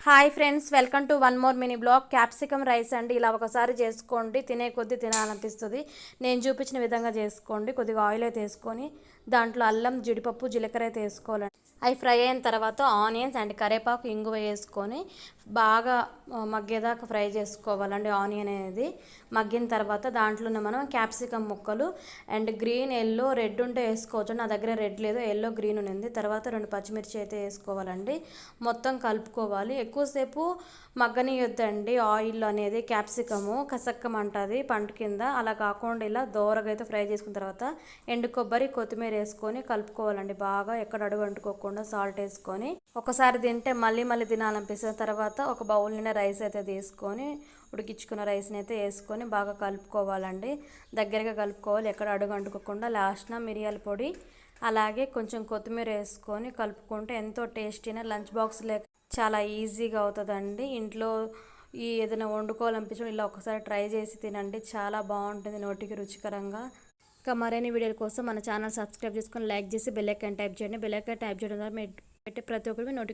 Hi friends, welcome to one more mini blog. Capsicum rice అండి. ఇలా ఒకసారి చేసుకోండి, తినే కొద్దీ తినాలనిపిస్తుంది. నేను చూపించిన విధంగా చేసుకోండి. కొద్దిగా ఆయిల్ అయితే వేసుకొని దాంట్లో అల్లం, జీడిపప్పు, జీలకర్ర అయితే వేసుకోవాలండి. అవి ఫ్రై అయిన తర్వాత ఆనియన్స్ అండ్ కరివేపాకు, ఇంగువ వేసుకొని బాగా మగ్గేదాకా ఫ్రై చేసుకోవాలండి. ఆనియన్ అనేది మగ్గిన తర్వాత దాంట్లోనే మనం క్యాప్సికమ్ ముక్కలు అండ్ గ్రీన్, ఎల్లో, రెడ్ ఉంటే వేసుకోవచ్చు. నా దగ్గర రెడ్ లేదు, ఎల్లో, గ్రీన్ ఉంది. తర్వాత 2 పచ్చిమిర్చి అయితే వేసుకోవాలండి. మొత్తం కలుపుకోవాలి. ఎక్కువసేపు మగ్గనియొద్దండి ఆయిల్ అనేది. క్యాప్సికము కసక్కమంటుంది పంట కింద. అలా కాకుండా ఇలా దోరగా అయితే ఫ్రై చేసుకున్న తర్వాత ఎండు కొబ్బరి, కొత్తిమీర వేసుకొని కలుపుకోవాలండి. బాగా ఎక్కడ అడుగు అంటుకోకుండా సాల్ట్ వేసుకొని ఒకసారి తింటే మళ్ళీ మళ్ళీ తినాలనిపిస్తుంది. తర్వాత ఒక బౌల్ నిండా రైస్ అయితే తీసుకొని ఉడికించుకున్న రైస్ని అయితే వేసుకొని బాగా కలుపుకోవాలండి. దగ్గరగా కలుపుకోవాలి, ఎక్కడ అడుగు అంటుకోకుండా. లాస్ట్న మిరియాల పొడి అలాగే కొంచెం కొత్తిమీర వేసుకొని కలుపుకుంటే ఎంతో టేస్టీన లంచ్ బాక్స్ లేక చాలా ఈజీగా అవుతుందండి. ఇంట్లో ఏదైనా వండుకోవాలనిపించడం ఇలా ఒకసారి ట్రై చేసి తినండి. చాలా బాగుంటుంది, నోటికి రుచికరంగా. ఇంకా మరిన్ని వీడియోల కోసం మన ఛానల్ సబ్స్క్రైబ్ చేసుకొని లైక్ చేసి బెల్ ఐకాన్ టైప్ చేయండి. బెల్ ఐకాన్ టైప్ చేయడం ద్వారా మీరు పెట్టే ప్రతి ఒక్కరికి నోటిఫికేషన్